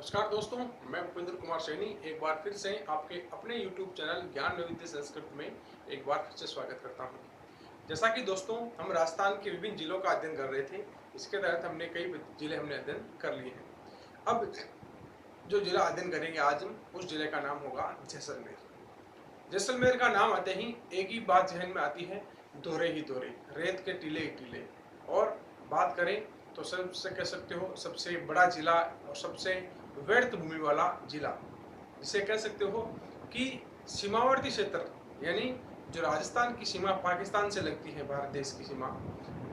नमस्कार दोस्तों, मैं भूपेंद्र कुमार सैनी एक बार फिर से आपके अपने YouTube चैनल ज्ञान वैविध्य संस्कृत में एक बार फिर से स्वागत करता हूं। जैसा कि दोस्तों हम राजस्थान के विभिन्न जिलों का अध्ययन कर रहे थे, इसके तहत हमने कई जिले अध्ययन कर लिए हैं। अब जो जिला अध्ययन करेंगे आज हम, उस जिले का नाम होगा जैसलमेर। जैसलमेर का नाम आते ही एक ही बात जहन में आती है, दोहरे ही दोहरे, रेत के टीले ही टीले। और बात करें तो सबसे कह सकते हो सबसे बड़ा जिला और सबसे व्यर्थ भूमि वाला जिला, जिसे कह सकते हो कि सीमावर्ती क्षेत्र, यानी जो राजस्थान की सीमा पाकिस्तान से लगती है, भारत देश की सीमा,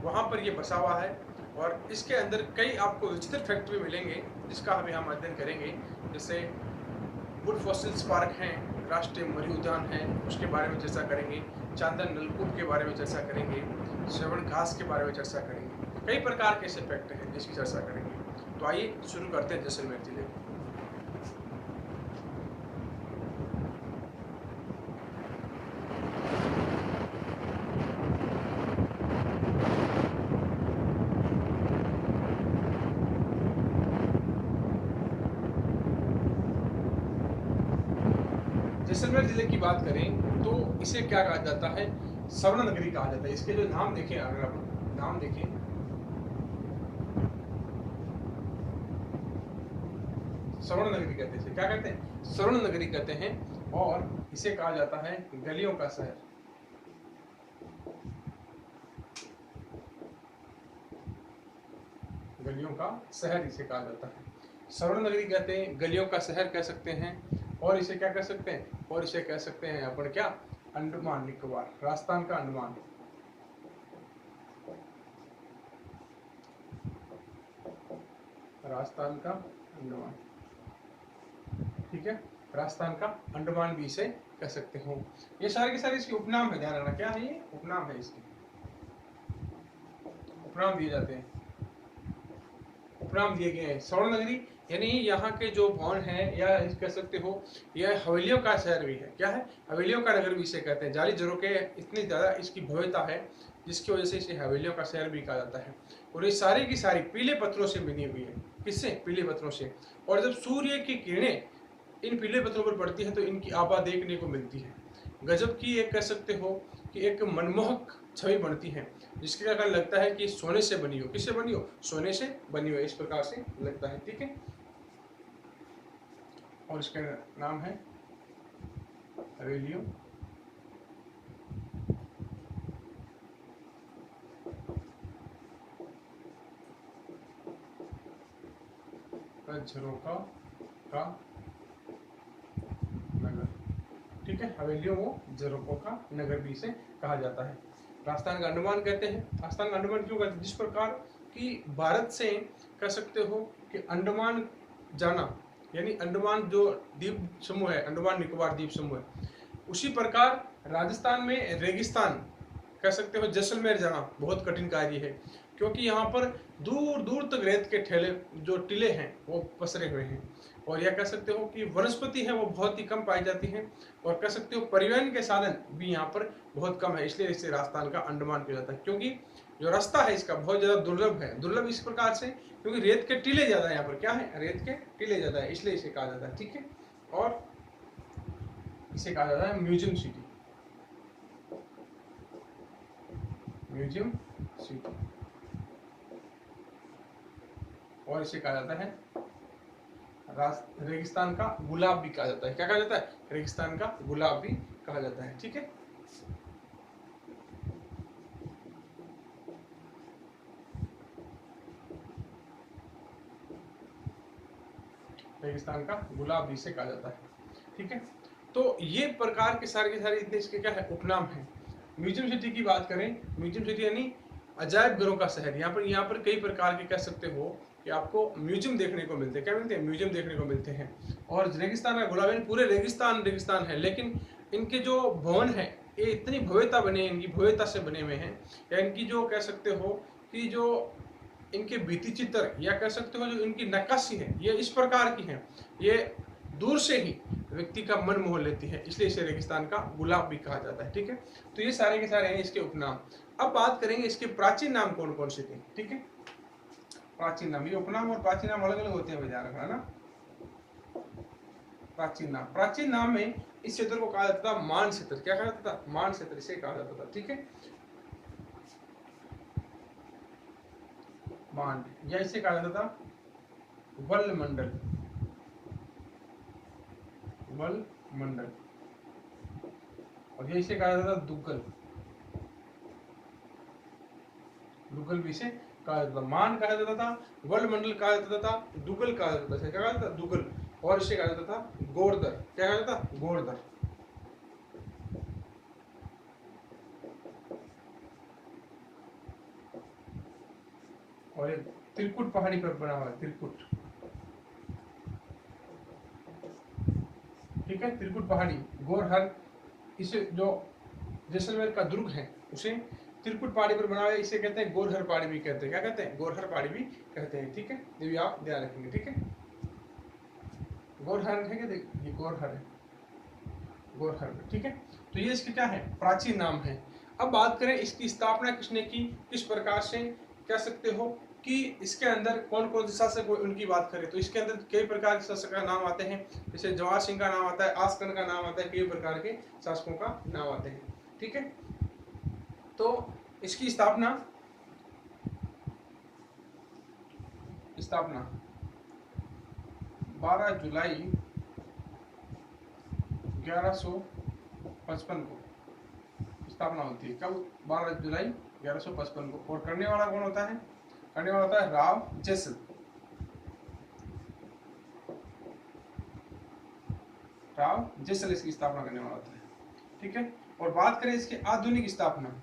वहाँ पर ये बसा हुआ है। और इसके अंदर कई आपको विचित्र फैक्ट भी मिलेंगे, जिसका अभी हम अध्ययन करेंगे। जैसे वुड फॉसिल्स पार्क हैं, राष्ट्रीय मरी उद्यान है, उसके बारे में चर्चा करेंगे। चांदन नलकूप के बारे में चर्चा करेंगे। श्रवण घास के बारे में चर्चा करेंगे। कई प्रकार के ऐसे फैक्ट हैं जिसकी चर्चा करेंगे। तो आइए शुरू करते हैं जैसलमेर जिले। जैसलमेर जिले की बात करें तो इसे क्या कहा जाता है, स्वर्ण नगरी कहा जाता है। इसके जो नाम देखें, अगर आप नाम देखें, स्वर्ण नगरी कहते हैं। क्या कहते हैं? स्वर्ण नगरी कहते हैं। और इसे कहा जाता है गलियों का शहर। गलियों का शहर इसे कहा जाता है। स्वर्ण नगरी कहते हैं, गलियों का शहर कह सकते हैं। और इसे क्या कह सकते हैं? और इसे कह सकते हैं अपन क्या, अंडमान निकोबार, राजस्थान का अंडमान। राजस्थान का अंडमान, ठीक है, राजस्थान का अंडमान भी इसे कह सकते हो। ये सारे के सारे इसके उपनाम है, ध्यान रखना। क्या है ये? उपनाम है। इसके उपनाम दिए जाते हैं, उपनाम दिए गए हैं। स्वर्ण नगरी यानी यहाँ के जो भवन है, या कह सकते हो यह हवेलियों का शहर भी है। क्या है? हवेलियों का नगर भी इसे कहते हैं। जाली झरोखे इतनी ज्यादा इसकी भव्यता है, जिसकी वजह से इसे हवेलियों का शहर भी कहा जाता है। और ये सारी की सारी पीले पत्थरों से बनी हुई है। किससे? पीले पत्थरों से। और जब सूर्य की किरणें इन पीले पत्थरों पर पड़ती है तो इनकी आभा देखने को मिलती है। गजब की एक कह सकते हो कि एक मनमोहक छवि बनती है, जिसके कारण लगता है कि सोने से बनी हो। किससे बनी हो? सोने से बनी हो, इस प्रकार से लगता है। ठीक है। और इसका नाम है हवेलियों का झरोखा का नगर। ठीक है, हवेलियों वो झरोखों का नगर भी इसे कहा जाता है। राजस्थान का अंडमान कहते हैं। राजस्थान का अंडमान क्यों कहते हैं? जिस प्रकार कि भारत से कह सकते हो कि अंडमान जाना, यानी अंडमान जो द्वीप समूह है, अंडमान निकोबार द्वीप समूह है, उसी प्रकार राजस्थान में रेगिस्तान कह सकते हो जैसलमेर जाना बहुत कठिन कार्य है, क्योंकि यहाँ पर दूर दूर तक रेत के ठेले जो टीले हैं वो पसरे हुए हैं। और यह कह सकते हो कि वनस्पति है वो बहुत ही कम पाई जाती है। और कह सकते हो परिवहन के साधन भी यहाँ पर बहुत कम है, इसलिए इसे राजस्थान का अंडमान किया जाता है। क्योंकि जो रास्ता है इसका बहुत ज्यादा दुर्लभ है। दुर्लभ इस प्रकार से क्योंकि रेत के टीले ज्यादा है यहाँ पर। क्या है? रेत के टीले ज्यादा है, इसलिए इसे कहा जाता है। ठीक है। और इसे कहा जाता है म्यूजियम सिटी। Museum city. और इसे कहा जाता है रेगिस्तान का गुलाब भी कहा जाता है। क्या कहा जाता है? रेगिस्तान का गुलाब भी कहा जाता है। ठीक है। रेगिस्तान का गुलाब भी इसे कहा जाता है। ठीक है। तो ये प्रकार के सारे इतने इसके क्या है, उपनाम है। म्यूजियम सिटी की बात करें, म्यूजियम सिटी यानी अजायब घरों का शहर। यहाँ पर कई प्रकार के कह सकते हो कि आपको म्यूजियम देखने को मिलते हैं। क्या मिलते हैं? म्यूजियम देखने को मिलते हैं। और रेगिस्तान का गुलाब, पूरे रेगिस्तान है, लेकिन इनके जो भवन है ये इतनी भव्यता बने, इनकी भव्यता से बने हुए हैं, या इनकी जो कह सकते हो कि जो इनके भित्ति चित्र, या कह सकते हो जो इनकी नक्काशी है, ये इस प्रकार की है, ये दूर से ही व्यक्ति का मन मोह लेती है, इसलिए इसे रेगिस्तान का गुलाब भी कहा जाता है। ठीक है। तो ये सारे के सारे हैं इसके उपनाम। अब बात करेंगे इसके प्राचीन नाम कौन कौन से थे। ठीक है। प्राचीन नाम, ये उपनाम और प्राचीन नाम अलग अलग होते हैं, ध्यान रखना ना। प्राचीन नाम में इस क्षेत्र को कहा जाता था मान क्षेत्र। क्या कहा जाता था? मान क्षेत्र इसे कहा जाता था। ठीक है, मान, या इसे कहा जाता था वल मंडल, वल मंडल, और ये इसे कहा जाता था दुग्गल, दुग्गल भी इसे कहा जाता था। मान कहा जाता था, वल मंडल कहा जाता था, दुग्गल कहा जाता था। क्या कहा जाता था? दुग्गल। और इसे कहा जाता था गोरदर। क्या कहा जाता था? गोरदर। और एक त्रिकुट पहाड़ी पर बना हुआ है, त्रिकुट। ठीक है, त्रिकुट पहाड़ी, गोरहर, इसे जो जैसलमेर का दुर्ग है उसे त्रिकुट पहाड़ी पर बना हुआ है, इसे कहते हैं गोरहर पहाड़ी भी कहते हैं। क्या कहते हैं? गोरहर पहाड़ी भी कहते हैं। ठीक है, ये भी आप ध्यान रखेंगे। ठीक है, गोरहर है क्या? ये गोरहर है, गोरहर। ठीक है, तो ये इसके क्या है? प्राचीन नाम है। अब बात करें इसकी स्थापना किसने की, किस प्रकार से कह सकते हो कि इसके अंदर कौन कौन से शासक हुए उनकी बात करें तो इसके अंदर कई प्रकार के शासक का नाम आते हैं। जैसे जवाहर सिंह का नाम आता है, आसकन का नाम आता है, कई प्रकार के शासकों का नाम आते हैं। ठीक है, तो इसकी स्थापना 12 जुलाई 1155 को स्थापना होती है। कब? 12 जुलाई 1155 को। और करने वाला कौन होता है? करने वाला होता है राव जैसल। राव जैसल इसकी स्थापना करने वाला होता है। ठीक है, और बात करें इसकी आधुनिक स्थापना,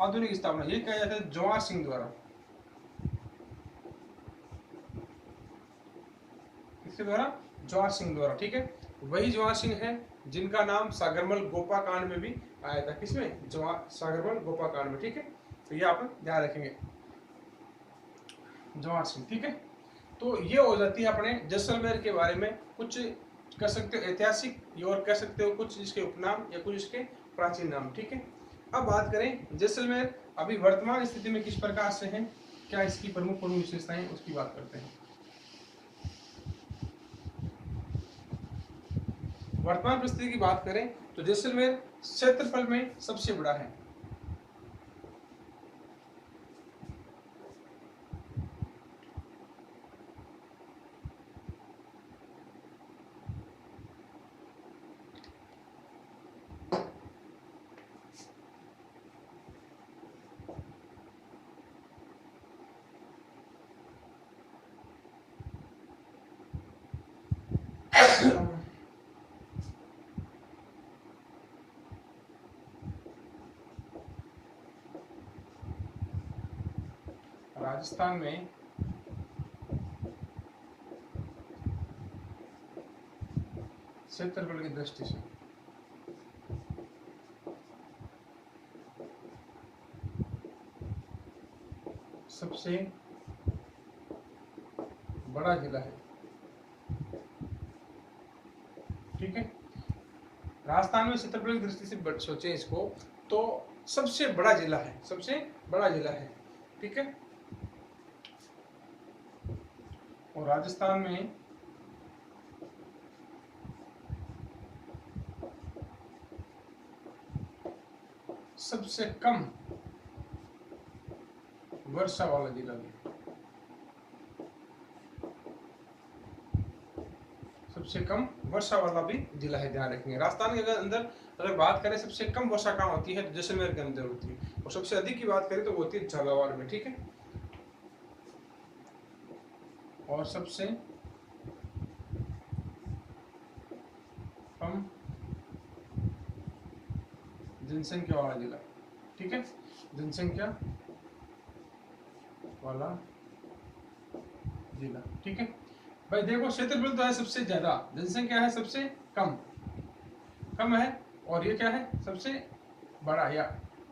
आधुनिक स्थापना ये कहा जाता है जवाहर सिंह द्वारा। किसके द्वारा? जवाहर सिंह द्वारा। ठीक है, वही जवाहर सिंह है जिनका नाम सागरमल गोपा कांड में भी आया था। किसमें? सागरमल गोपा कांड में। ठीक है, तो ये आप ध्यान रखेंगे, जवाहर सिंह। ठीक है, तो ये हो जाती है अपने जैसलमेर के बारे में कुछ कह सकते हो ऐतिहासिक, और कह सकते हो कुछ इसके उपनाम या कुछ इसके प्राचीन नाम। ठीक है, अब बात करें जैसलमेर अभी वर्तमान स्थिति में किस प्रकार से है, क्या इसकी प्रमुख विशेषताएं, उसकी बात करते हैं। वर्तमान परिस्थिति की बात करें तो जैसलमेर क्षेत्रफल में सबसे बड़ा है। राजस्थान में क्षेत्रफल की दृष्टि से सबसे बड़ा जिला है। ठीक है, राजस्थान में क्षेत्रफल की दृष्टि से सोचे इसको तो सबसे बड़ा जिला है, सबसे बड़ा जिला है। ठीक है, और राजस्थान में सबसे कम वर्षा वाला जिला भी, सबसे कम वर्षा वाला भी जिला है। ध्यान रखेंगे, राजस्थान के अंदर अगर बात करें सबसे कम वर्षा कहाँ होती है, जैसलमेर के अंदर होती है, और सबसे अधिक की बात करें तो वो होती है झालावाड़ में। ठीक है, और सबसे कम जनसंख्या वाला जिला। ठीक है, जनसंख्या वाला जिला। ठीक है भाई, देखो क्षेत्रफल तो है सबसे ज्यादा, जनसंख्या है सबसे कम, कम है, और ये क्या है? सबसे बड़ा या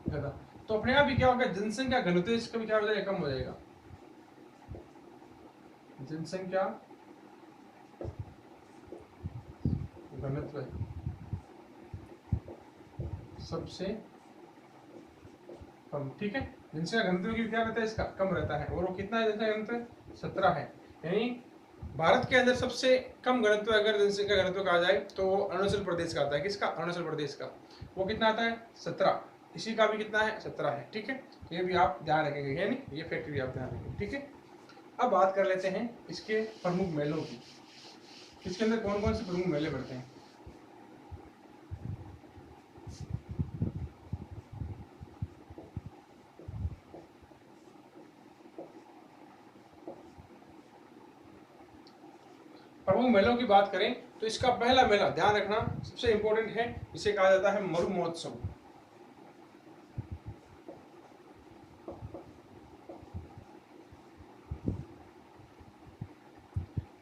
ज्यादा। तो अपने आप ही क्या होगा? जनसंख्या घनत्व इसका भी क्या हो जाएगा? कम हो जाएगा। जनसंख्या घनत्व सबसे कम, ठीक है। जनसंख्या घनत्व की क्या रहता है, इसका कम रहता है, और वो कितना है जनसंख्या घनत्व 17 है। यानी भारत के अंदर सबसे कम घनत्व अगर जनसंख्या घनत्व कहा जाए तो वो अरुणाचल प्रदेश का आता है। किसका, अरुणाचल प्रदेश का। वो कितना आता है 17, इसी का भी कितना है 17 है, ठीक है। ये भी आप ध्यान रखेंगे, यानी ये फैक्ट भी आप ध्यान रखेंगे, ठीक है। अब बात कर लेते हैं इसके प्रमुख मेलों की। इसके अंदर कौन कौन से प्रमुख मेले पड़ते हैं। प्रमुख मेलों की बात करें तो इसका पहला मेला, ध्यान रखना सबसे इंपॉर्टेंट है, इसे कहा जाता है मरु महोत्सव।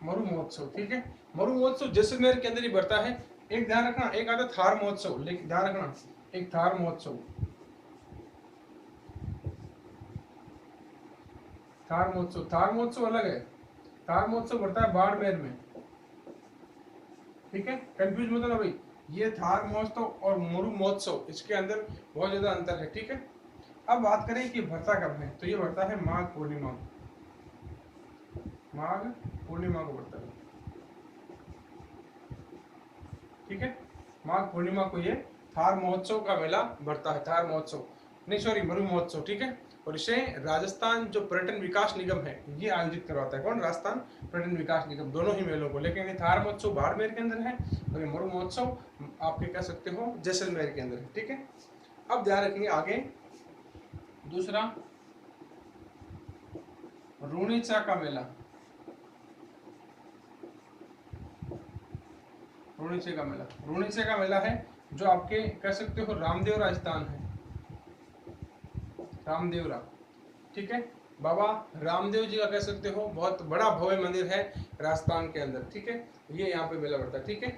मरु महोत्सव, ठीक है। मरु महोत्सव जैसलमेर के अंदर ही बढ़ता है। एक ध्यान रखना, एक आता थार महोत्सव, लेकिन ध्यान रखना एक थार महोत्सव, थार महोत्सव अलग है। थार महोत्सव बढ़ता है बाड़मेर में, ठीक है। कंफ्यूज मत होना भाई, ये थार महोत्सव और मरु महोत्सव इसके अंदर बहुत ज्यादा अंतर है, ठीक है। अब बात करें कि भरता कब है, तो ये भरता है माघ पूर्णिमा, माघ पूर्णिमा को बढ़ता है, ठीक है। माघ पूर्णिमा को ये थार महोत्सव का मेला बढ़ता है, थार महोत्सव नहीं सॉरी मरु महोत्सव, ठीक है। और इसे राजस्थान जो पर्यटन विकास निगम है ये आयोजित करवाता है। कौन, राजस्थान पर्यटन विकास निगम, दोनों ही मेलों को। लेकिन ये थार महोत्सव बाड़मेर के अंदर है और ये मरु महोत्सव आपके कह सकते हो जैसलमेर के अंदर है, ठीक है। अब ध्यान रखेंगे आगे, दूसरा रूणीचा का मेला, रूणीचे का मेला, रूणीचे का मेला है जो आपके कह सकते हो रामदेव राजस्थान है, रामदेवरा, ठीक है। बाबा रामदेव जी का कह सकते हो बहुत बड़ा भव्य मंदिर है राजस्थान के अंदर, ठीक है। ये यहाँ पे मेला बढ़ता है, ठीक है।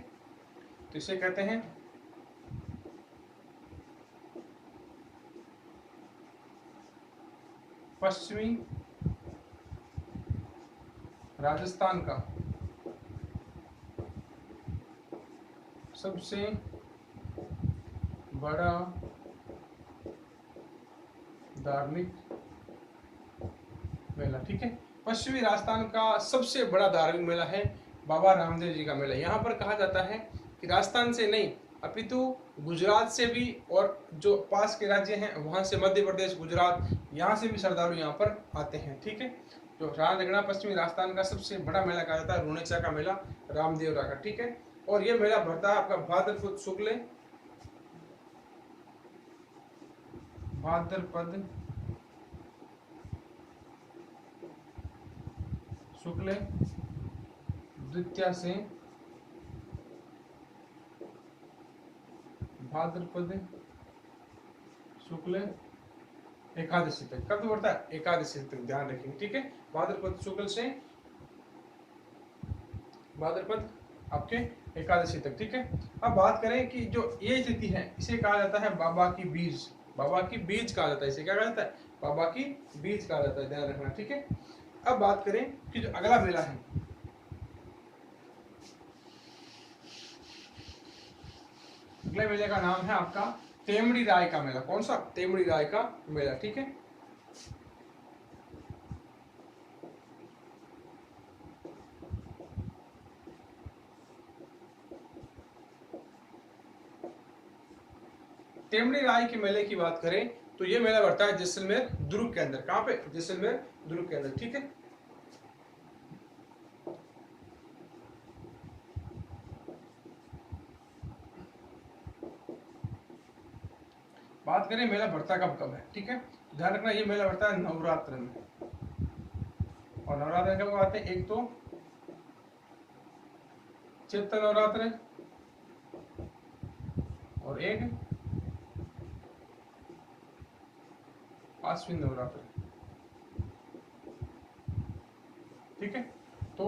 तो इसे कहते हैं पश्चिमी राजस्थान का सबसे बड़ा धार्मिक मेला, ठीक है। पश्चिमी राजस्थान का सबसे बड़ा धार्मिक मेला है बाबा रामदेव जी का मेला। यहाँ पर कहा जाता है कि राजस्थान से नहीं अपितु गुजरात से भी, और जो पास के राज्य हैं वहां से, मध्य प्रदेश, गुजरात, यहाँ से भी श्रद्धालु यहाँ पर आते हैं, ठीक है। जो ध्यान रखना, पश्चिमी राजस्थान का सबसे बड़ा मेला कहा जाता है रूणेचा का मेला, रामदेवरा का, ठीक है। और ये मेला भरता है आपका भाद्रपद शुक्ल द्वितीया से भाद्रपद शुक्ल एकादशी तक। कब बढ़ता है, एकादशी तक, ध्यान रखेंगे, ठीक है। भाद्रपद शुक्ल से भाद्रपद आपके एकादशी तक, ठीक है। अब बात करें कि जो ये तिथि है इसे कहा जाता है बाबा की बीज, बाबा की बीज कहा जाता है, इसे क्या कहा जाता है, बाबा की बीज कहा जाता है, ध्यान रखना, ठीक है। अब बात करें कि जो अगला मेला है, अगले मेले का नाम है आपका तेमड़ी राय का मेला। कौन सा, तेमड़ी राय का मेला, ठीक है। तेमड़ी राय के मेले की बात करें तो ये मेला बढ़ता है जैसलमेर दुर्ग के अंदर। कहां पे, जैसलमेर दुर्ग के अंदर, ठीक है। बात करें मेला बढ़ता कब कब है, ठीक है। ध्यान रखना ये मेला बढ़ता है नवरात्र में, और नवरात्र कब आते हैं, एक तो चैत्र नवरात्र और एक आश्विन नवरात्र, ठीक है। तो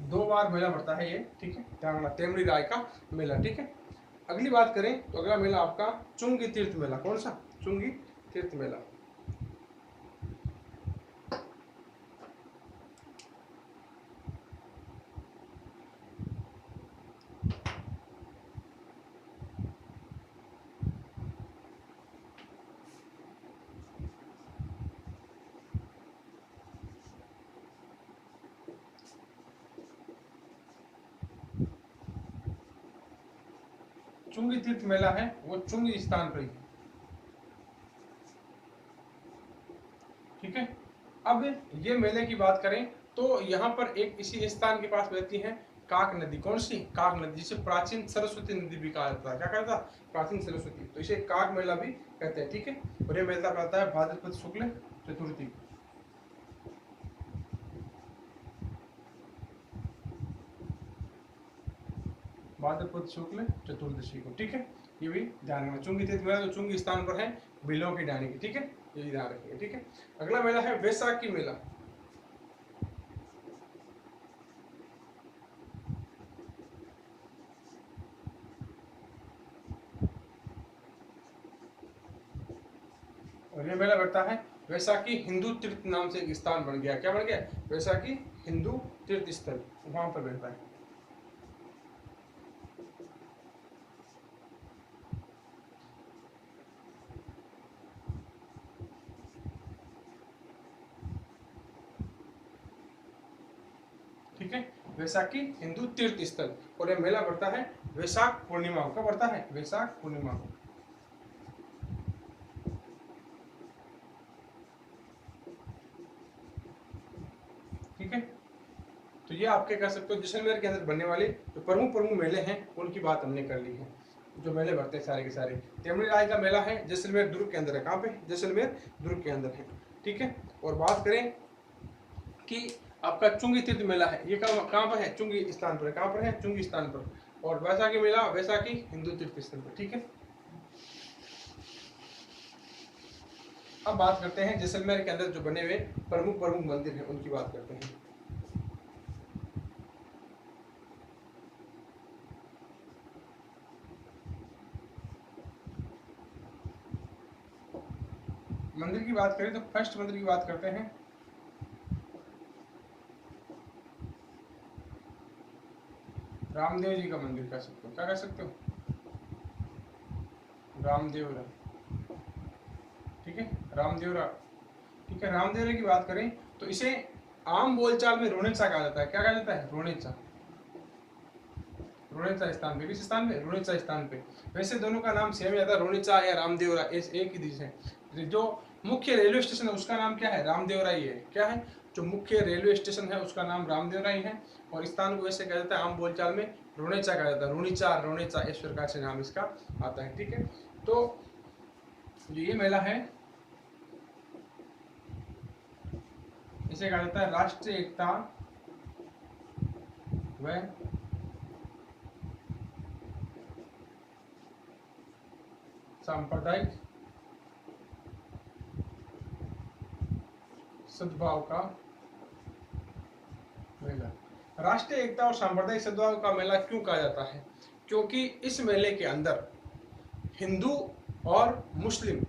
2 बार मेला बढ़ता है ये, ठीक है। ध्यान रखना तेमड़ी राय का मेला, ठीक है। अगली बात करें तो अगला मेला आपका चुंगी तीर्थ मेला। कौन सा, चुंगी तीर्थ मेला। चुंगी तीर्थ मेला है वो चुंगी स्थान पर ही, ठीक है। अब ये मेले की बात करें तो यहाँ पर एक इसी स्थान के पास बहती है काक नदी। कौन सी? काक नदी, जिसे प्राचीन सरस्वती नदी भी कहा जाता है। क्या कहता है? प्राचीन सरस्वती। तो इसे काक मेला भी कहते हैं, ठीक है। और ये मेला कहता है भाद्रपद शुक्ल चतुर्थी, भाद्रपद शुक्ल चतुर्दशी को, ठीक है। ये भी ध्यान रखना। चुंगी तीर्थ मेला जो चुंगी स्थान पर है बिलों की डाली की, ठीक है, ये ध्यान रखिए, ठीक है। अगला मेला है वैशाखी मेला। और ये मेला लगता है वैशाखी हिंदू तीर्थ नाम से एक स्थान बन गया। क्या बन गया? वैशाखी हिंदू तीर्थ स्थल, वहां पर बैठता है। ठीक है, वैशाखी हिंदू तीर्थ स्थल। और यह मेला बढ़ता है वैशाख पूर्णिमा को। कब बढ़ता है? वैशाख पूर्णिमा को, ठीक है। तो ये आपके कह सकते हो जैसलमेर के अंदर बनने वाले जो प्रमुख मेले हैं उनकी बात हमने कर ली है, जो मेले बढ़ते हैं सारे के सारे। तेमरी राय का मेला है जैसलमेर दुर्ग के अंदर है। कहाँ पे? जैसलमेर दुर्ग के अंदर है, ठीक है। और बात करें कि आपका चुंगी तीर्थ मेला है, ये कहाँ पर है? चुंगी स्थान पर। कहाँ पर है? चुंगी स्थान पर। और वैशाखी मेला वैशाखी हिंदू तीर्थ स्थल पर, ठीक है। अब बात करते हैं जैसलमेर के अंदर जो बने हुए प्रमुख मंदिर हैं उनकी बात करते हैं। मंदिर की बात करें तो फर्स्ट मंदिर की बात करते हैं रामदेव जी का मंदिर कह सकते हो। क्या कह सकते हो? रामदेवरा, ठीक है, रामदेवरा, ठीक है। रामदेवरा की बात करें तो इसे आम बोलचाल में रोनेचा कहा जाता है। क्या कहा जाता है? रोनेचा, रोनेचा स्थान पे। किस स्थान पे? रोनेचा स्थान पे। वैसे दोनों का नाम सेम आता है, रोनेचा या रामदेवरा, एक ही दिश है। जो मुख्य रेलवे स्टेशन है उसका नाम क्या है? रामदेवरा ही है। क्या है? जो मुख्य रेलवे स्टेशन है उसका नाम रामदेवरा ही है। और स्थान को वैसे कहा जाता है आम बोलचाल में रोनेचा कहा जाता है। रोनीचा, रोनेचा, इस प्रकार से नाम इसका आता है, ठीक है। तो ये मेला है इसे कहा जाता है राष्ट्रीय एकता व सांप्रदायिक सद्भाव का मेला। राष्ट्रीय एकता और सांप्रदायिक सद्भाव का मेला क्यों कहा जाता है? क्योंकि इस मेले के अंदर हिंदू और मुस्लिम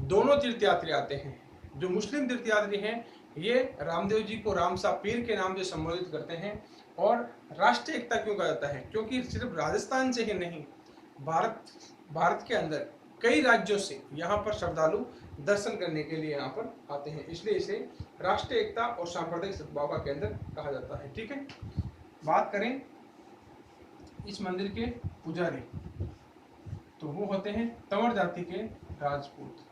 दोनों तीर्थयात्री आते हैं। जो मुस्लिम तीर्थयात्री हैं ये रामदेव जी को रामसा पीर के नाम से संबोधित करते हैं। और राष्ट्रीय एकता क्यों कहा जाता है? क्योंकि सिर्फ राजस्थान से ही नहीं, भारत के अंदर कई राज्यों से यहाँ पर श्रद्धालु दर्शन करने के लिए यहाँ पर आते हैं, इसलिए इसे राष्ट्रीय एकता और सांप्रदायिक सद्भाव का केंद्र कहा जाता है, ठीक है। बात करें इस मंदिर के पुजारी तो वो होते हैं तंवर जाति के राजपूत।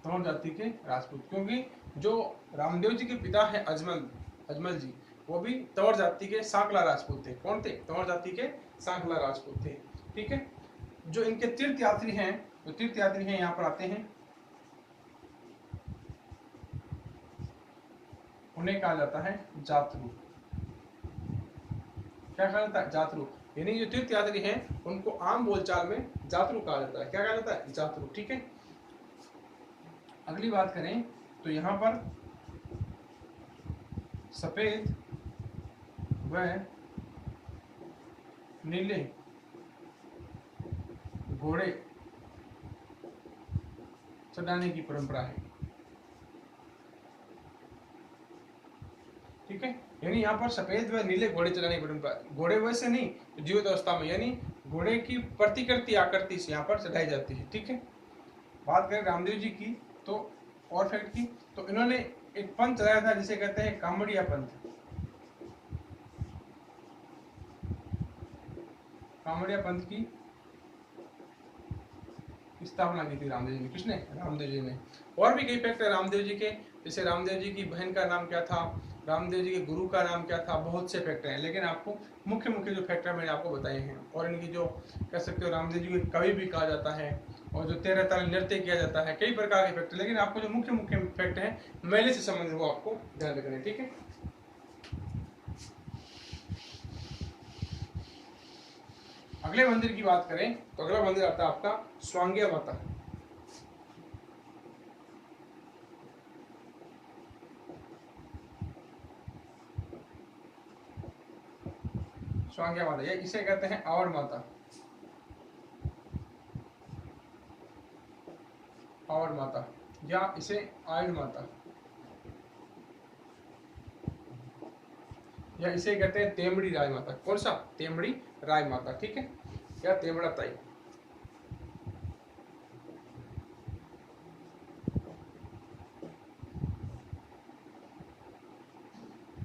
तंवर जाति के राजपूत, क्योंकि जो रामदेव जी के पिता है अजमल जी, वो भी तंवर जाति के सांकला राजपूत थे। कौन थे? तंवर जाति के सांकला राजपूत थे, ठीक है। जो इनके तीर्थयात्री हैं, जो तीर्थयात्री हैं यहाँ पर आते हैं, उन्हें कहा जाता है जातरू। क्या कहा जाता है? जातरू। यानी जो तीर्थयात्री हैं उनको आम बोलचाल में जातरू कहा जाता है। क्या कहा जाता है? जातरू, ठीक है। अगली बात करें तो यहाँ पर सफेद व नीले घोड़े चढ़ाने की परंपरा है, ठीक है। यानी यहाँ पर सफेद व नीले घोड़े चलाने की परंपरा, घोड़े वैसे नहीं जीवित अवस्था में, यानी घोड़े की प्रतिकृति आकृति से यहाँ पर चढ़ाई जाती है, ठीक है। बात करें रामदेव जी की तो और फैक्ट की तो इन्होंने एक पंथ चलाया था जिसे कहते हैं कामड़िया पंथ। कामड़िया पंथ की स्थापना की थी रामदेव जी ने। किसने? रामदेव जी ने। और भी कई फैक्ट है रामदेव जी के, जैसे रामदेव जी की बहन का नाम क्या था, रामदेव जी के गुरु का नाम क्या था, बहुत से फैक्टर हैं, लेकिन आपको मुख्य मुख्य जो फैक्टर मैंने आपको बताए हैं। और इनकी जो कह सकते हो रामदेव जी को कवि भी कहा जाता है, और जो 13 ताल नृत्य किया जाता है, कई प्रकार के फैक्टर, लेकिन आपको जो मुख्य मुख्य फैक्ट है मेले से संबंधित वो आपको ध्यान रखना है। ठीक है, अगले मंदिर की बात करें तो अगला मंदिर आता है आपका स्वांग्या माता। स्वांग्या माता, ये इसे कहते हैं आवड़ माता। आवड़ माता या इसे आयन माता, या इसे कहते हैं तेमड़ी राय माता। कौन सा? तेमड़ी राय माता। ठीक है, या तेमड़ा ताई।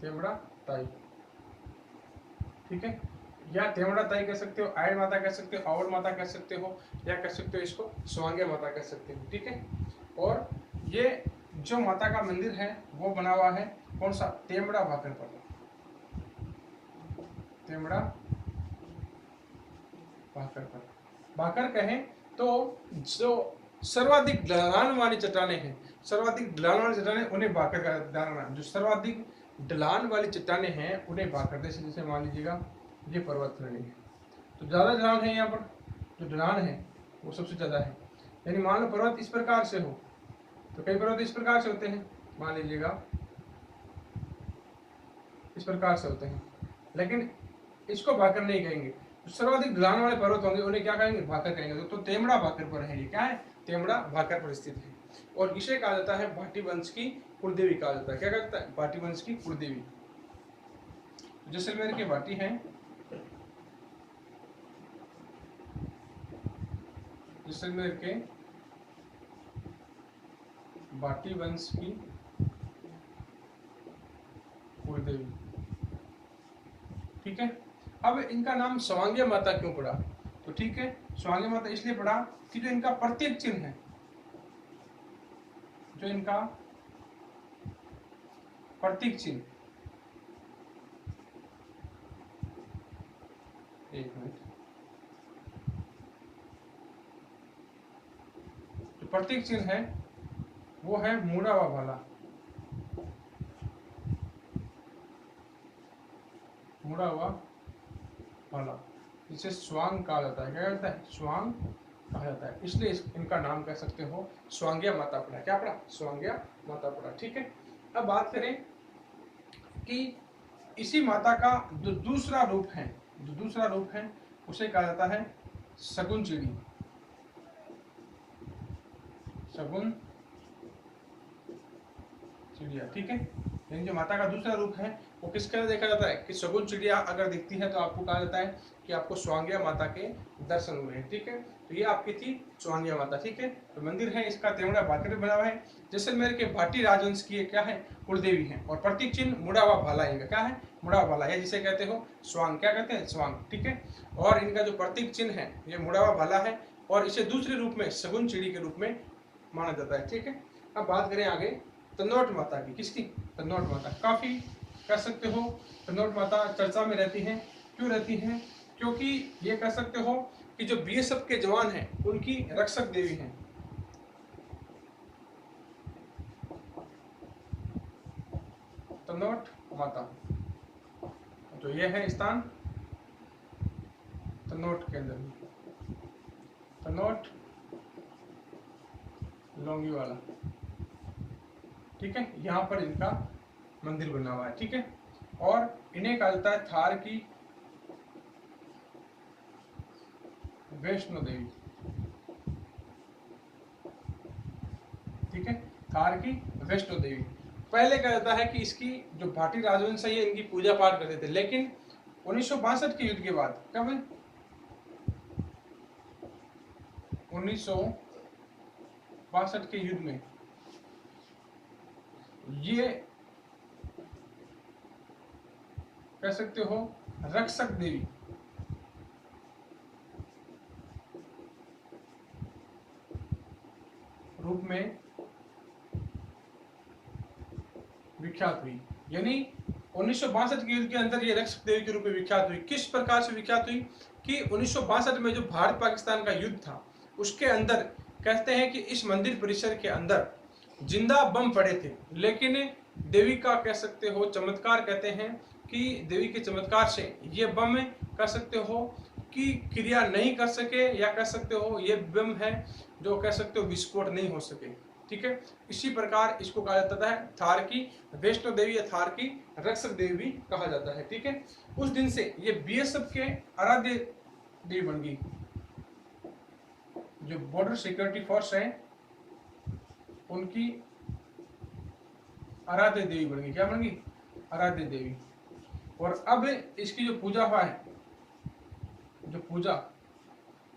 तेमड़ा ताई, ठीक है, या तेमड़ा ताई कह सकते हो, आयन माता कह सकते हो, आवड़ माता कह सकते हो, या कह सकते हो इसको स्वांग्या माता कह सकते हो। ठीक है, और ये जो माता का मंदिर है वो बना हुआ है कौन सा? तेमड़ा भाकर पर। तेमड़ा भाकर पर। भाकर कहें तो जो सर्वाधिक ढलान वाली चट्टानें हैं, सर्वाधिक ढलान वाली चट्टानें उन्हें भाकर का दाना, जो सर्वाधिक ढलान वाली चट्टानें हैं उन्हें भाकर। जैसे मान लीजिएगा ये पर्वत श्रेणी है, तो ज्यादा ढलान है, यहाँ पर जो ढलान है वो सबसे ज्यादा है। यानी मान लो पर्वत इस प्रकार से हो, तो कई पर्वत इस प्रकार से होते हैं, मान लीजिएगा इस प्रकार से होते हैं, लेकिन इसको भाकर नहीं कहेंगे। जो सर्वाधिक ढलान वाले पर्वत होंगे उन्हें क्या कहेंगे? भाकर कहेंगे। तो तेमड़ा भाकर पर है, ये क्या है? तेमड़ा भाकर पर स्थित है, और इसे कहा जाता है भाटी वंश की कुलदेवी कहा जाता है। क्या कहता है? भाटी वंश की कुलदेवी। जैसलमेर के भाटी हैं, जैसलमेर के भाटी वंश की कुलदेवी। ठीक है, अब इनका नाम स्वांग्या माता क्यों पड़ा? तो ठीक है, स्वांग्या माता इसलिए पड़ा कि जो इनका प्रतीक चिन्ह है, जो इनका प्रतीक चिन्ह, एक मिनट, जो प्रतीक चिन्ह है वो है मुड़ा व भाला। मुड़ा हुआ भाला, जिसे स्वांग कहा जाता है। क्या कहता है? स्वांग कहा जाता है, इसलिए इनका नाम कह सकते हो स्वांग्या माता पड़ा। क्या पड़ा? स्वांग्या माता पड़ा। ठीक है, अब बात करें कि इसी माता का जो दूसरा रूप है, जो दूसरा रूप है उसे कहा जाता है शगुन चिड़ी। शगुन चिड़िया। ठीक है, यानी जो माता का दूसरा रूप है वो किसके अंदर देखा जाता है कि शगुन चिड़िया अगर दिखती है तो आपको कहा जाता है कि आपको स्वांग्या माता के दर्शन हुए हैं। ठीक है, तो ये आपकी थी स्वांग्या माता। ठीक है, तो मंदिर है इसका तेमड़ा भाकर बना हुआ है। जैसलमेर के भाटी राजवंश की क्या है? कुलदेवी है, और प्रतीक चिन्ह मुड़ा हुआ भाला इनका क्या है? मुड़ा हुआ भाला है, जिसे कहते हो स्वांग। क्या कहते हैं? स्वांग। ठीक है, और इनका जो प्रतीक चिन्ह है ये मुड़ा हुआ भाला है, और इसे दूसरे रूप में शगुन चिड़ी के रूप में माना जाता है। ठीक है, अब बात करें आगे तनोट माता की। किसकी? तनोट माता। काफी कह सकते हो तनोट माता चर्चा में रहती हैं। क्यों रहती हैं? क्योंकि ये कह सकते हो कि जो बीएसएफ के जवान हैं उनकी रक्षक देवी हैं। तनोट माता, तो ये है स्थान तनोट के अंदर, तनोट लौंगीवाला। ठीक है, यहाँ पर इनका मंदिर बना हुआ है। ठीक है, और इन्हें कहा जाता है थार की वैष्णो देवी। ठीक है, थार की वैष्णो देवी। पहले कहा जाता है कि इसकी जो भाटी राजवंश है ये इनकी पूजा पाठ करते थे, लेकिन 1962 के युद्ध के बाद, कब? 1962 के युद्ध में ये कह सकते हो रक्षक देवी रूप में विख्यात हुई। यानी 1962 के युद्ध के अंदर ये रक्षक देवी के रूप में विख्यात हुई। किस प्रकार से विख्यात हुई कि 1962 में जो भारत पाकिस्तान का युद्ध था उसके अंदर कहते हैं कि इस मंदिर परिसर के अंदर जिंदा बम पड़े थे, लेकिन देवी का कह सकते हो चमत्कार, कहते हैं कि देवी के चमत्कार से ये बम कह सकते हो कि क्रिया नहीं कर सके, या कह सकते हो ये बम है जो कह सकते हो विस्फोट नहीं हो सके। ठीक है, इसी प्रकार इसको कहा जाता है थार की वैष्णो देवी या थार की रक्षक देवी भी कहा जाता है। ठीक है, उस दिन से ये बीएसएफ के आराध्य देवी बन गई। जो बॉर्डर सिक्योरिटी फोर्स है उनकी आराध्य देवी बन गई। क्या बन गई? आराध्य देवी। और अब इसकी जो पूजा हुआ है, जो पूजा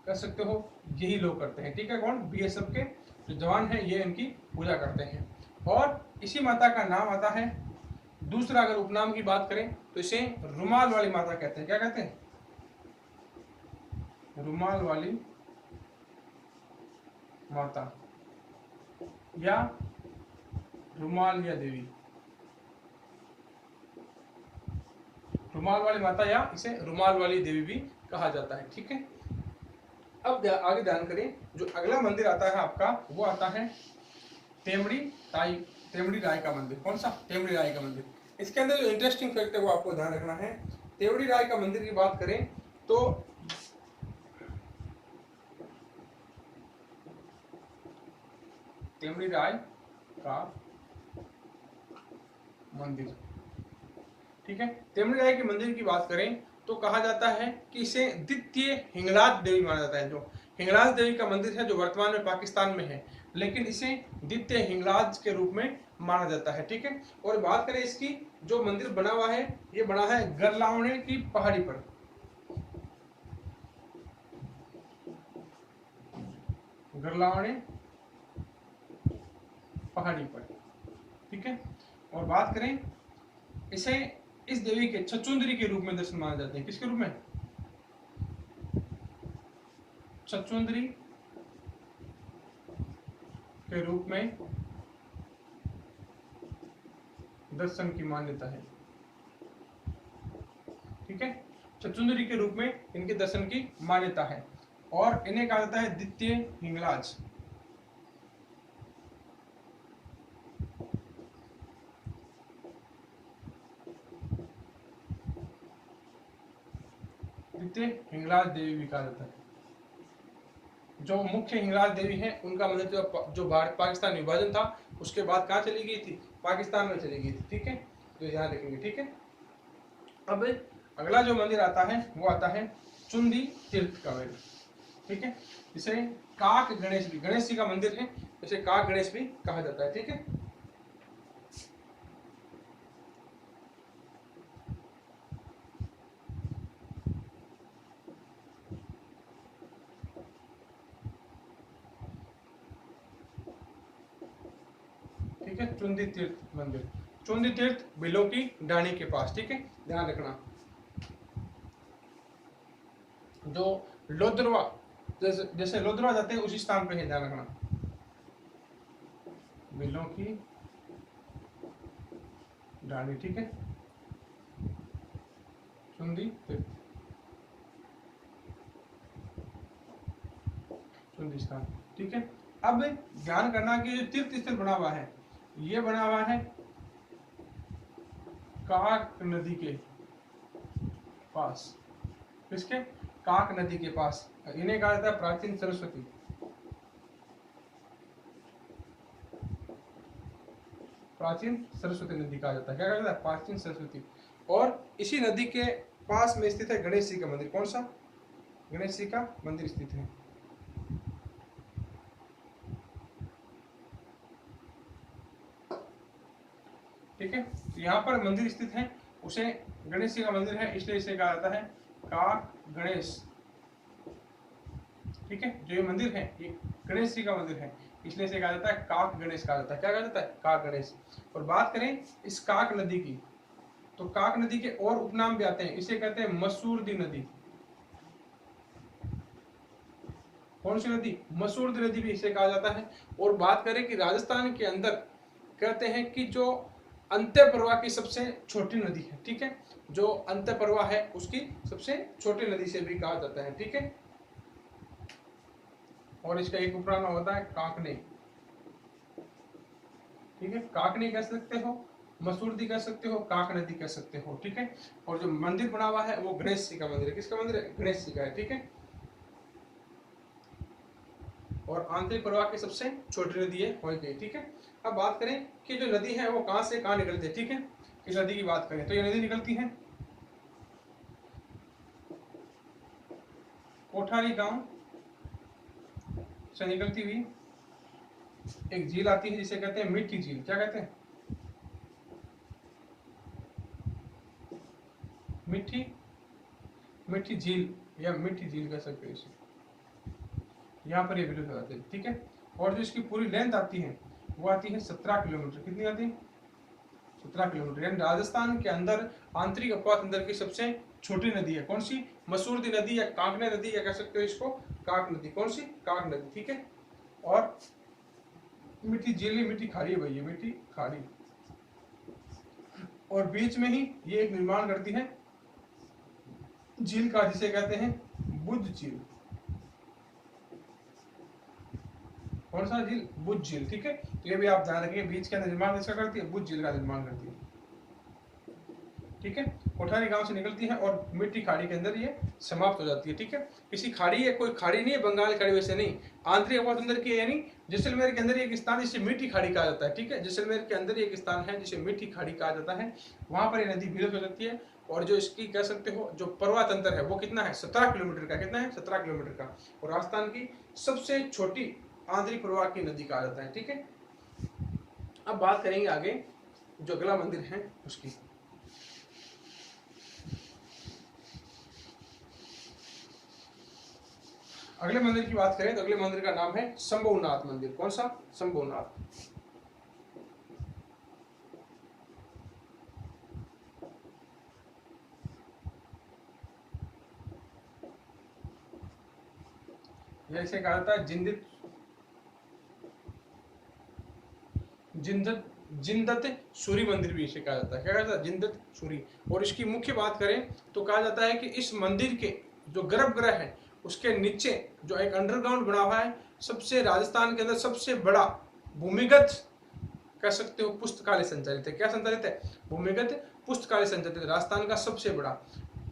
कर सकते हो यही लोग करते हैं। ठीक है, कौन? बीएसएफ के जो जवान हैं ये इनकी पूजा करते हैं। और इसी माता का नाम आता है, दूसरा अगर उपनाम की बात करें तो इसे रुमाल वाली माता कहते हैं। क्या कहते हैं? रुमाल वाली माता या रुमाल या देवी, रुमाल वाली माता या इसे रुमाल वाली देवी भी कहा जाता है। ठीक है, अब आगे ध्यान करें, जो अगला मंदिर आता है आपका वो आता है तेमड़ी राय का मंदिर। कौन सा? तेमड़ी राय का मंदिर। इसके अंदर जो इंटरेस्टिंग फैक्ट है वो आपको ध्यान रखना है। तेमड़ी राय का मंदिर की बात करें तो तेमड़ी राय का मंदिर, ठीक है, तेमड़ी राय के मंदिर की बात करें तो कहा जाता है कि इसे द्वितीय हिंगलाज देवी माना जाता है। जो हिंगलाज देवी का मंदिर है जो वर्तमान में पाकिस्तान में है, लेकिन इसे द्वितीय हिंगलाज के रूप में माना जाता है। ठीक है, और बात करें इसकी, जो मंदिर बना हुआ है ये बना है गरलावणे की पहाड़ी पर। गरलावणे पहाड़ी पर। ठीक है, और बात करें इसे, इस देवी के छछूंदरी के रूप में दर्शन माने जाते हैं। किसके रूप में? छछूंदरी के रूप में दर्शन की मान्यता है। ठीक है, छछूंदरी के रूप में इनके दर्शन की मान्यता है और इन्हें कहा जाता है द्वितीय हिंगलाज। द्वितीय हिंगलाज देवी भी कहा जाता है। जो मुख्य हिंगलाज देवी हैं उनका मंदिर जो भारत पाकिस्तान विभाजन था उसके बाद कहाँ चली गई थी? पाकिस्तान में चली गई थी। ठीक है, तो ध्यान रखेंगे। ठीक है, अब अगला जो मंदिर आता है वो आता है चुंदी तीर्थ का मंदिर। ठीक है, इसे काक गणेश भी, गणेश जी का मंदिर है, इसे काक गणेश भी कहा जाता है। ठीक है, ठीक है, चुंदी तीर्थ मंदिर, चुंदी तीर्थ बिलो की डाणी के पास। ठीक है, ध्यान रखना। जो लोद्रवा, जैसे लोद्रवा जाते हैं उसी स्थान पे है, ध्यान रखना। बिलों की डाणी। ठीक है, चुंदी तीर्थ, चुंदी स्थान। ठीक है, अब ध्यान करना कि जो तीर्थ स्थल बना हुआ है ये बना हुआ है काक नदी के पास। किसके? काक नदी के पास। इन्हें कहा जाता है प्राचीन सरस्वती। प्राचीन सरस्वती नदी कहा जाता है। क्या कहा जाता है? प्राचीन सरस्वती। और इसी नदी के पास में स्थित है गणेश जी का मंदिर। कौन सा? गणेश जी का मंदिर स्थित है। ठीक है, यहाँ पर मंदिर स्थित है, उसे गणेश जी का मंदिर है इसलिए इसे कहा जाता है काक गणेश। ठीक है, जो ये मंदिर है ये गणेश जी का मंदिर है, इसलिए इसे कहा जाता है काक गणेश कहा जाता है। क्या कहा जाता है? काक गणेश। और बात करें इस काक नदी की, तो काक नदी के और उपनाम भी आते हैं, इसे कहते हैं मसूरदी नदी। कौन सी नदी? मसूरदी नदी भी इसे कहा जाता है। और बात करें कि राजस्थान के अंदर कहते हैं कि जो अंत्यप्रवाह की सबसे छोटी नदी है, ठीक है, जो अंत्यप्रवाह है उसकी सबसे छोटी नदी से भी कहा जाता है, ठीक है। और इसका एक उपनाम होता है काकने, ठीक है, काकने कह सकते हो, मसूरदी कह सकते हो, काक नदी कह सकते हो, ठीक है। और जो मंदिर बना हुआ है वो गणेश जी का मंदिर है। किसका मंदिर है? गणेश जी का है, ठीक है। और आंतरिक प्रवाह की सबसे छोटी नदी है हो गई, ठीक है। अब बात करें कि जो नदी है वो कहां से कहां निकलती है, ठीक है। इस नदी की बात करें तो ये नदी निकलती है कोठारी गांव से निकलती हुई एक झील आती है जिसे कहते हैं मीठी झील। क्या कहते हैं? मीठी मीठी झील या मीठी झील कह सकते हैं इसे। यहाँ पर ये विलुप्त हो जाते हैं, ठीक है। और जो इसकी पूरी लेंथ आती है वो आती है 17 किलोमीटर। कितनी आती है? 17 किलोमीटर। यानी राजस्थान के अंदर आंतरिक अपवात अंदर की सबसे छोटी नदी है। कौन सी? मसूरदी नदी या काकने नदी या कह सकते हो इसको काक नदी। कौन सी? काक नदी, ठीक है। और मीठी झील, मीठी खाड़ी है भैया, मीठी खाड़ी। और बीच में ही ये एक निर्माण करती है झील का जिसे कहते हैं बुद्ध झील। कौन सा झील? बुद्ध झील, ठीक है। तो ये भी आप ध्यान रखिए, बीच के अंदर निर्माण किसका करती है? बुद्ध झील का निर्माण करती है, ठीक है। कोठारी गांव से निकलती है और मिट्टी खाड़ी के अंदर ये समाप्त हो जाती है, ठीक है। किसी खाड़ी है, कोई खाड़ी नहीं है बंगाल खाड़ी वैसे नहीं, आंतरिक अपवात अंदर की, यानी जैसलमेर के अंदर एक स्थान जिसे मीठी खाड़ी कहा जाता है, ठीक है। जैसलमेर के अंदर एक स्थान है जिसे मीठी खाड़ी कहा जाता है, वहां पर ये नदी विलुप्त हो जाती है। और जो इसकी कह सकते हो जो पर्वत अंतर है वो कितना है? 17 किलोमीटर का। कितना है? 17 किलोमीटर का। और राजस्थान की सबसे छोटी आंतरिक प्रवाह की नदी कहा जाता है, ठीक है। अब बात करेंगे आगे जो अगला मंदिर है उसकी। अगले मंदिर की बात करें तो अगले मंदिर का नाम है शंभुनाथ मंदिर। कौन सा? शंभुनाथ। यह इसे कहा जाता है जिंदत सूरी मंदिर भी इसे कहा जाता है। क्या कहा जाता है? जिंदत सूरी। और इसकी मुख्य बात करें तो कहा जाता है कि इस मंदिर के जो गर्भगृह है उसके नीचे जो एक अंडरग्राउंड बना हुआ है, सबसे राजस्थान के अंदर सबसे बड़ा भूमिगत कह सकते हो पुस्तकालय संचालित है। क्या संचालित है? भूमिगत पुस्तकालय संचालित है, राजस्थान का सबसे बड़ा,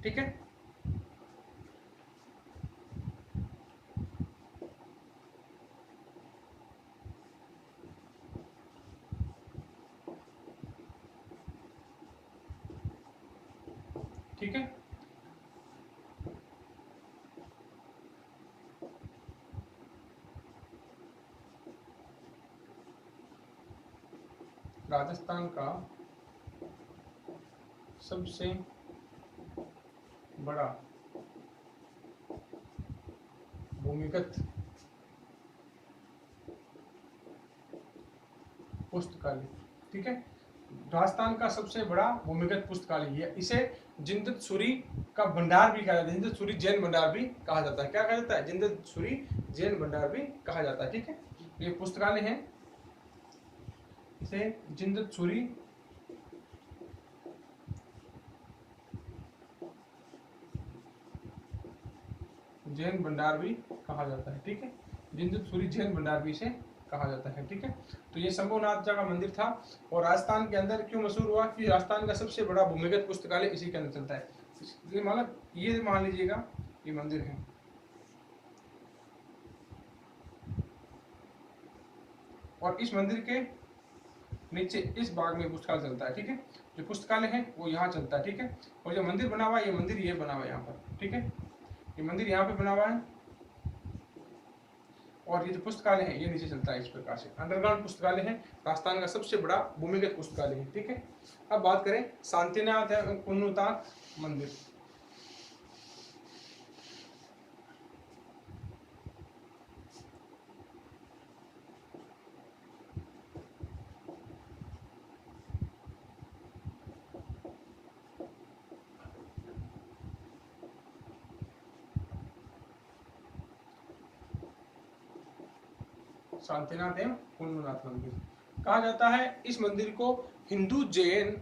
ठीक है। ठीक है। राजस्थान का सबसे बड़ा भूमिगत पुस्तकालय, ठीक है। राजस्थान का सबसे बड़ा भूमिगत पुस्तकालय है। इसे जिंदत सूरी का भंडार भी कहा जाता है, जिंदत सूरी जैन भंडार भी कहा जाता है। क्या कहा जाता है? जिंदत सूरी जैन भंडार भी कहा जाता है, ठीक है। ये पुस्तकालय है, इसे जिंदत सूरी जैन भंडार भी कहा जाता है, ठीक है। जिंदत सूरी जैन भंडार भी इसे कहा जाता है, ठीक है। तो ये शंभुनाथ जी का मंदिर था। और राजस्थान के अंदर क्यों मशहूर हुआ? कि राजस्थान का सबसे बड़ा भूमिगत पुस्तकालय इसी के अंदर चलता है। मतलब ये मान लीजिएगा ये मंदिर है, और इस मंदिर के नीचे इस बाग में पुस्तकालय चलता है, ठीक है। जो पुस्तकालय है वो यहाँ चलता है, ठीक है। और जो मंदिर बना हुआ है, ये मंदिर ये बना हुआ है यहाँ पर, ठीक है। ये मंदिर यहाँ पे बना हुआ है और ये जो पुस्तकालय है ये नीचे चलता है इस प्रकार से। अंडरग्राउंड पुस्तकालय है, राजस्थान का सबसे बड़ा भूमिगत पुस्तकालय है, ठीक है। अब बात करें शांतिनाथ कुन्नुतान मंदिर। शांतिनाथ एवं कुंडनाथ मंदिर कहा जाता है। इस मंदिर को हिंदू जैन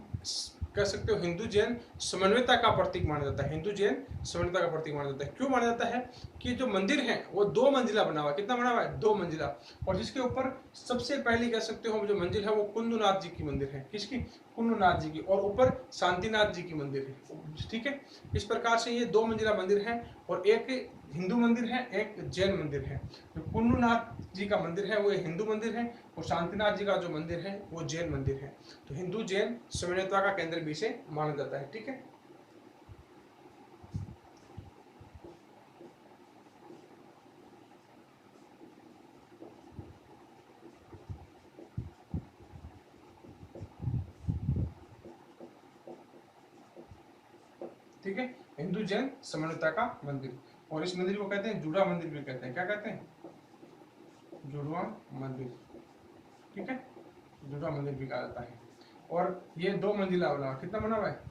कह सकते हो, हिंदू जैन समन्वयता का प्रतीक माना जाता है। हिंदू जैन समन्वयता का प्रतीक माना जाता है। क्यों माना जाता है कि जो मंदिर है वो 2 मंजिला बना हुआ है। कितना बना हुआ है? 2 मंजिला। और जिसके ऊपर सबसे पहली कह सकते हो जो मंजिल है वो कुंदनाथ जी की मंदिर है। किसकी? कुंडनाथ जी की। और ऊपर शांतिनाथ जी की मंदिर है। ठीक है, इस प्रकार से ये 2 मंजिला मंदिर है और एक हिंदू मंदिर है, एक जैन मंदिर है। जो कुंडनाथ जी का मंदिर है वो हिंदू मंदिर है और शांतिनाथ जी का जो मंदिर है वो जैन मंदिर है। तो हिंदू जैन समन्वयता का केंद्र भी इसे माना जाता है। ठीक है, ठीक है, हिंदू जैन समन्वयता का मंदिर। और इस मंदिर को कहते हैं जुड़ा मंदिर भी कहते हैं। क्या कहते हैं? जुड़वा मंदिर। ठीक है, जुड़ा मंदिर भी कहा जाता है। और ये 2 मंजिला बना। कितना बना हुआ है?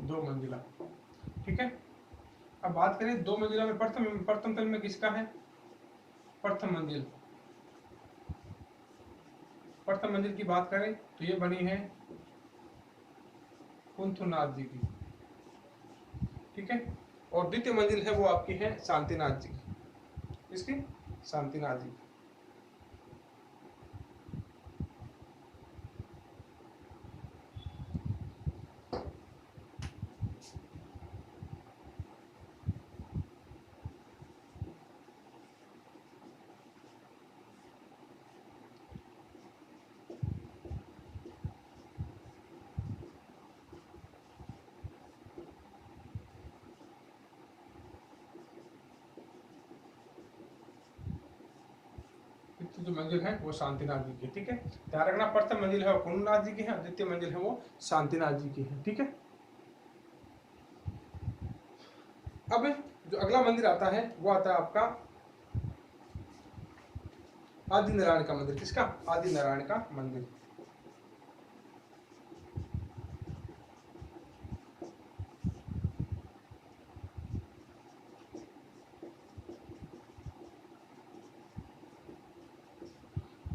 2 मंजिला। ठीक है, अब बात करें 2 मंजिला में प्रथम तल में किसका है? प्रथम मंजिल। प्रथम मंजिल की बात करें तो ये बनी है कुंथुनाथ जी की। ठीक है, और द्वितीय मंजिल है वो आपकी है शांतिनाथ जी की। इसकी? शांतिनाथ जी। जो मंजिल है वो शांतिनाथ जी की। ठीक है, ध्यान रखना, प्रथम मंजिल है वो कुंडनाथ जी की है, द्वितीय मंजिल है वो शांतिनाथ जी की है। ठीक है, अब जो अगला मंदिर आता है वो आता है आपका आदि नारायण का मंदिर। किसका? आदि नारायण का मंदिर।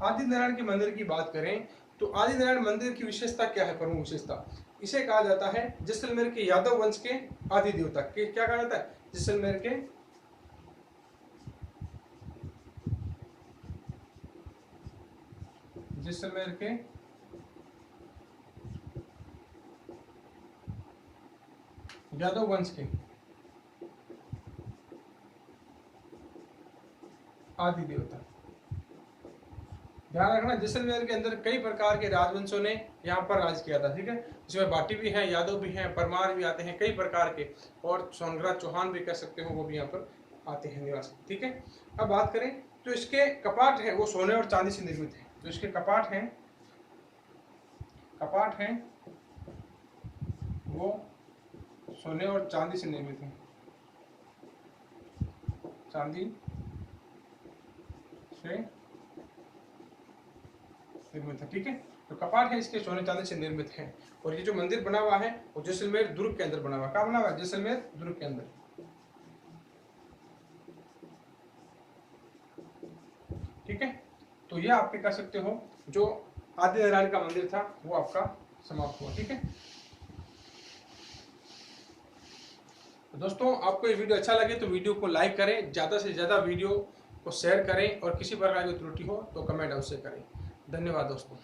आदि नारायण के मंदिर की बात करें तो आदि नारायण मंदिर की विशेषता क्या है? प्रमुख विशेषता, इसे कहा जाता है जैसलमेर के यादव वंश के आदि देवता। क्या कहा जाता है? जैसलमेर के जैसलमेर के यादव वंश के आदि देवता। ध्यान रखना, जैसलमेर के अंदर कई प्रकार के राजवंशों ने यहाँ पर राज किया था। ठीक है, जिसमें बाटी भी है, यादव भी हैं, परमार भी आते हैं, कई प्रकार के, और सोनग्राज चौहान भी कह सकते हो, वो भी यहाँ पर आते हैं निवास। ठीक है, अब बात करें तो इसके कपाट है वो सोने और चांदी से निर्मित है। तो इसके कपाट हैं वो सोने और चांदी से निर्मित है। चांदी से निर्मित है। ठीक है, तो कपाट है इसके सोने चांदी से निर्मित है। और ये जो मंदिर बना हुआ है वो जैसलमेर दुर्ग के अंदर बना हुआ है। कहाँ बना हुआ है? जैसलमेर दुर्ग के अंदर। ठीक है, तो ये आपके कह सकते हो जो आदि नारायण का मंदिर था वो आपका समाप्त हुआ। ठीक है, तो दोस्तों आपको ये वीडियो अच्छा लगे तो वीडियो को लाइक करें, ज़्यादा से ज़्यादा वीडियो को शेयर करें, और किसी प्रकार की त्रुटि हो तो कमेंट अवश्य करें। धन्यवाद दोस्तों।